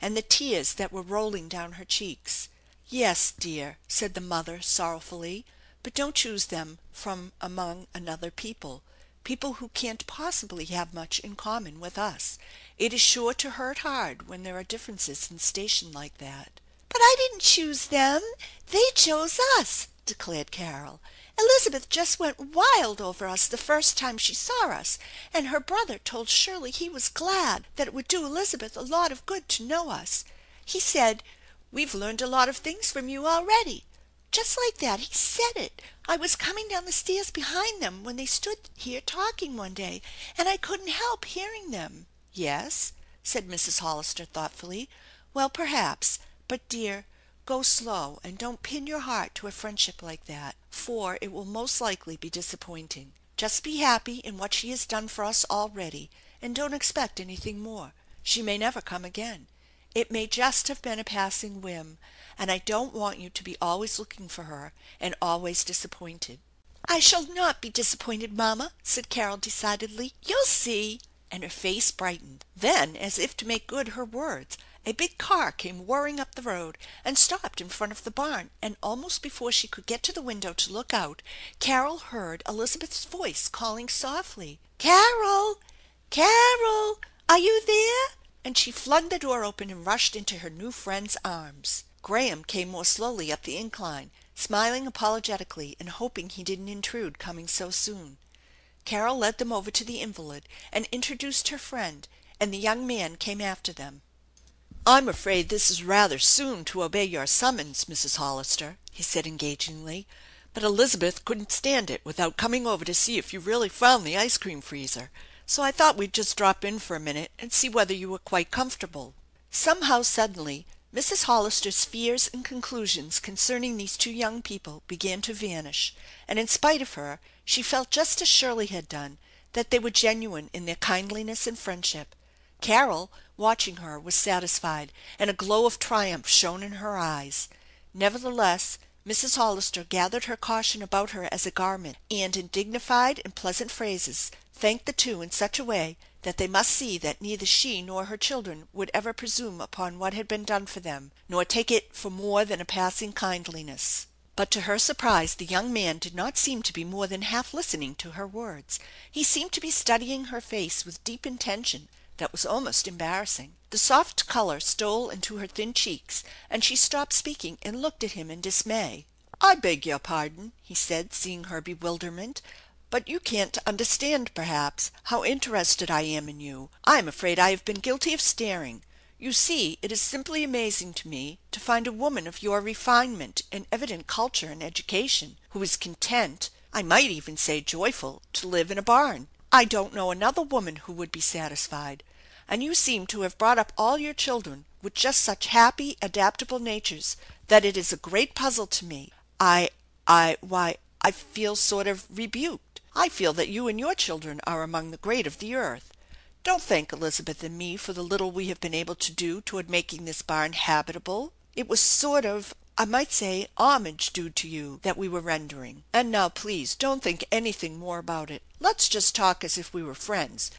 and the tears that were rolling down her cheeks. " Yes, dear," said the mother sorrowfully, " but don't choose them from among another people, people who can't possibly have much in common with us. It is sure to hurt hard when there are differences in station like that." " But I didn't choose them. They chose us," declared Carol. " Elizabeth just went wild over us the first time she saw us, and her brother told Shirley he was glad, that it would do Elizabeth a lot of good to know us. He said, ' We've learned a lot of things from you already.' Just like that he said it. I was coming down the stairs behind them when they stood here talking one day, and I couldn't help hearing them." " Yes," said Mrs. Hollister thoughtfully. " Well, perhaps, but, dear, go slow and don't pin your heart to a friendship like that, for it will most likely be disappointing. Just be happy in what she has done for us already, and don't expect anything more. She may never come again. It may just have been a passing whim, and I don't want you to be always looking for her and always disappointed." " I shall not be disappointed, mamma," said Carol decidedly. " You'll see !" and her face brightened. Then, as if to make good her words, a big car came whirring up the road and stopped in front of the barn, and almost before she could get to the window to look out Carol heard Elizabeth's voice calling softly: " Carol! Carol! Are you there?" and she flung the door open and rushed into her new friend's arms. Graham came more slowly up the incline, smiling apologetically and hoping he didn't intrude, coming so soon. Carol led them over to the invalid and introduced her friend, and the young man came after them. " I'm afraid this is rather soon to obey your summons, Mrs. Hollister," he said engagingly, " but Elizabeth couldn't stand it without coming over to see if you really found the ice cream freezer, so I thought we'd just drop in for a minute and see whether you were quite comfortable." Somehow suddenly Mrs. Hollister's fears and conclusions concerning these two young people began to vanish, and in spite of her she felt just as Shirley had done, that they were genuine in their kindliness and friendship. Carol, watching her, was satisfied, and a glow of triumph shone in her eyes. Nevertheless, Mrs. Hollister gathered her caution about her as a garment, and in dignified and pleasant phrases thanked the two in such a way that they must see that neither she nor her children would ever presume upon what had been done for them, nor take it for more than a passing kindliness. But to her surprise the young man did not seem to be more than half listening to her words. He seemed to be studying her face with deep intention that was almost embarrassing. The soft color stole into her thin cheeks, and she stopped speaking and looked at him in dismay. " I beg your pardon," he said, seeing her bewilderment, " but you can't understand, perhaps, how interested I am in you. I am afraid I have been guilty of staring. You see, it is simply amazing to me to find a woman of your refinement and evident culture and education who is content, I might even say joyful, to live in a barn. I don't know another woman who would be satisfied. And you seem to have brought up all your children with just such happy, adaptable natures that it is a great puzzle to me. Why, I feel sort of rebuked. I feel that you and your children are among the great of the earth. Don't thank Elizabeth and me for the little we have been able to do toward making this barn habitable. It was sort of, I might say, homage due to you that we were rendering. And now please don't think anything more about it. Let's just talk as if we were friends.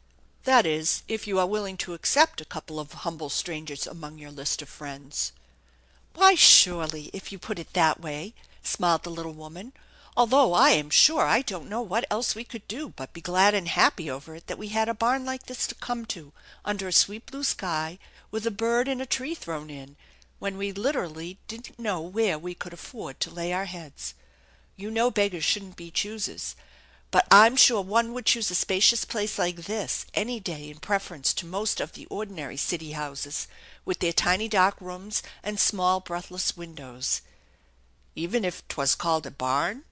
That is, if you are willing to accept a couple of humble strangers among your list of friends." " Why, surely, if you put it that way," smiled the little woman, " although I am sure I don't know what else we could do but be glad and happy over it that we had a barn like this to come to under a sweet blue sky with a bird and a tree thrown in, when we literally didn't know where we could afford to lay our heads. You know beggars shouldn't be choosers, but I'm sure one would choose a spacious place like this any day in preference to most of the ordinary city houses with their tiny dark rooms and small breathless windows." " Even if 'twas called a barn ?""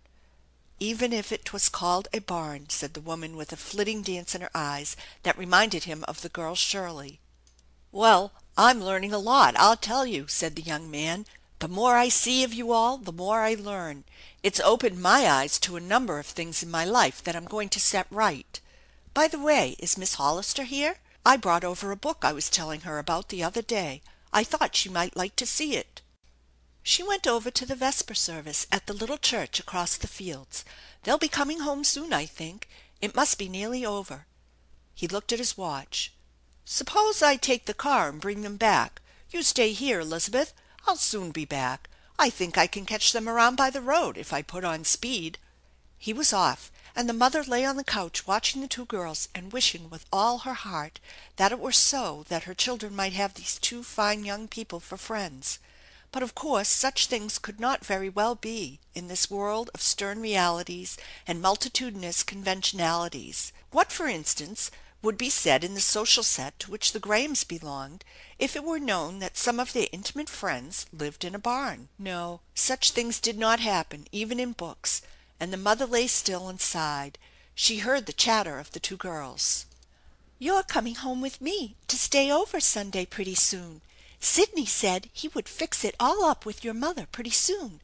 Even if 'twas called a barn," said the woman with a flitting dance in her eyes that reminded him of the girl Shirley. " Well, I'm learning a lot, I'll tell you," said the young man. " The more I see of you all the more I learn. It's opened my eyes to a number of things in my life that I'm going to set right. By the way, is Miss Hollister here? I brought over a book I was telling her about the other day. I thought she might like to see it." " She went over to the vesper service at the little church across the fields. They'll be coming home soon, I think. It must be nearly over." He looked at his watch. " Suppose I take the car and bring them back. You stay here, Elizabeth. I'll soon be back. I think I can catch them around by the road if I put on speed." He was off, and the mother lay on the couch watching the two girls and wishing with all her heart that it were so that her children might have these two fine young people for friends. But of course such things could not very well be in this world of stern realities and multitudinous conventionalities. What, for instance, would be said in the social set to which the Grahams belonged if it were known that some of their intimate friends lived in a barn? No, such things did not happen even in books, and the mother lay still and sighed. She heard the chatter of the two girls. "You're coming home with me to stay over Sunday pretty soon. Sidney said he would fix it all up with your mother pretty soon.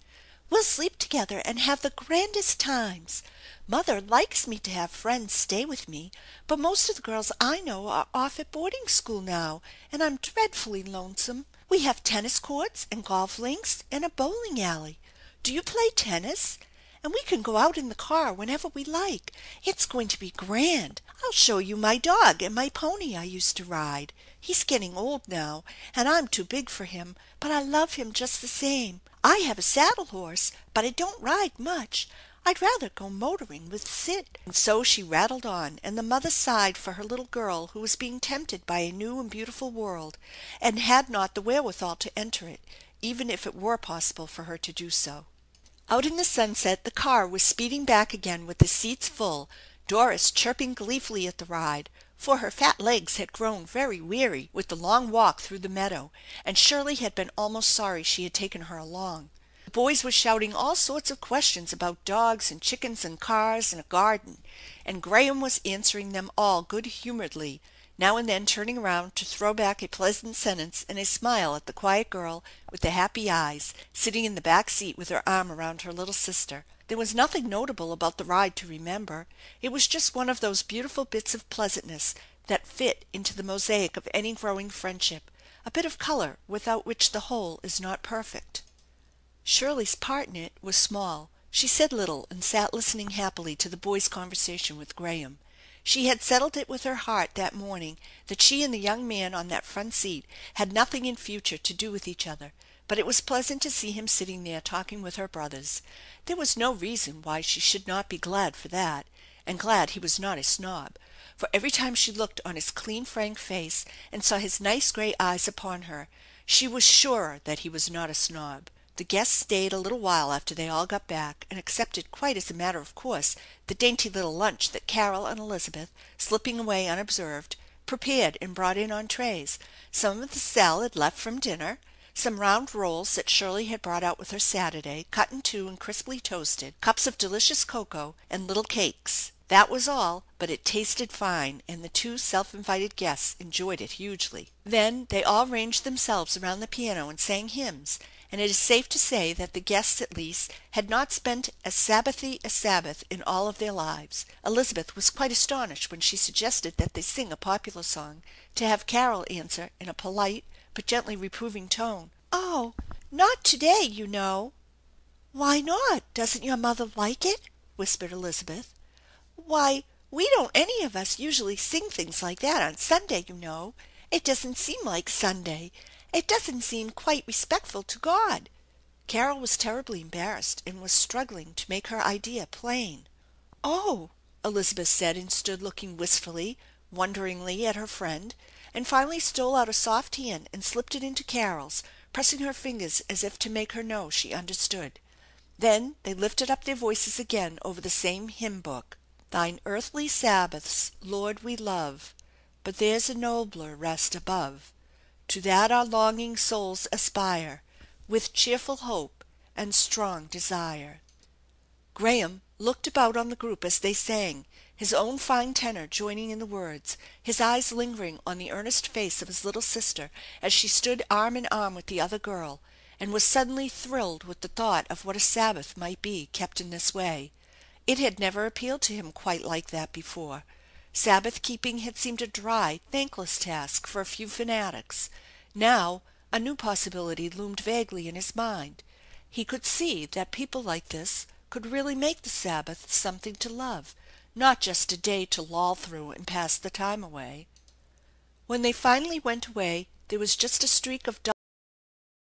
We'll sleep together and have the grandest times. Mother likes me to have friends stay with me, but most of the girls I know are off at boarding school now, and I'm dreadfully lonesome. We have tennis courts and golf links and a bowling alley. Do you play tennis? And we can go out in the car whenever we like. It's going to be grand. I'll show you my dog and my pony I used to ride. He's getting old now, and I'm too big for him, but I love him just the same. I have a saddle horse, but I don't ride much. I'd rather go motoring with Sid." And so she rattled on, and the mother sighed for her little girl who was being tempted by a new and beautiful world, and had not the wherewithal to enter it, even if it were possible for her to do so. Out in the sunset the car was speeding back again with the seats full, Doris chirping gleefully at the ride, for her fat legs had grown very weary with the long walk through the meadow, and Shirley had been almost sorry she had taken her along. The boys were shouting all sorts of questions about dogs and chickens and cars and a garden, and Graham was answering them all good humoredly, now and then turning around to throw back a pleasant sentence and a smile at the quiet girl with the happy eyes, sitting in the back seat with her arm around her little sister. There was nothing notable about the ride to remember. It was just one of those beautiful bits of pleasantness that fit into the mosaic of any growing friendship, a bit of color without which the whole is not perfect. Shirley's part in it was small. She said little and sat listening happily to the boys' conversation with Graham. She had settled it with her heart that morning that she and the young man on that front seat had nothing in future to do with each other, but it was pleasant to see him sitting there talking with her brothers. There was no reason why she should not be glad for that, and glad he was not a snob, for every time she looked on his clean, frank face and saw his nice gray eyes upon her, she was sure that he was not a snob. The guests stayed a little while after they all got back, and accepted quite as a matter of course the dainty little lunch that Carol and Elizabeth, slipping away unobserved, prepared and brought in on trays, some of the salad left from dinner, some round rolls that Shirley had brought out with her Saturday, cut in two and crisply toasted, cups of delicious cocoa, and little cakes. That was all, but it tasted fine, and the two self-invited guests enjoyed it hugely. Then they all ranged themselves around the piano and sang hymns, and it is safe to say that the guests, at least, had not spent as Sabbathy a Sabbath in all of their lives. Elizabeth was quite astonished when she suggested that they sing a popular song, to have Carol answer in a polite but gently reproving tone, "Oh, not today, you know." "Why not? Doesn't your mother like it?" whispered Elizabeth. "Why, we don't any of us usually sing things like that on Sunday, you know. It doesn't seem like Sunday. It doesn't seem quite respectful to God." Carol was terribly embarrassed and was struggling to make her idea plain. "Oh!" Elizabeth said, and stood looking wistfully, wonderingly at her friend, and finally stole out a soft hand and slipped it into Carol's, pressing her fingers as if to make her know she understood. Then they lifted up their voices again over the same hymn book. "Thine earthly Sabbaths, Lord, we love, but there's a nobler rest above. To that our longing souls aspire, with cheerful hope and strong desire." Graham looked about on the group as they sang, his own fine tenor joining in the words, his eyes lingering on the earnest face of his little sister as she stood arm in arm with the other girl, and was suddenly thrilled with the thought of what a Sabbath might be kept in this way. It had never appealed to him quite like that before. Sabbath keeping had seemed a dry, thankless task for a few fanatics. Now a new possibility loomed vaguely in his mind. He could see that people like this could really make the Sabbath something to love, not just a day to loll through and pass the time away. When they finally went away there was just a streak of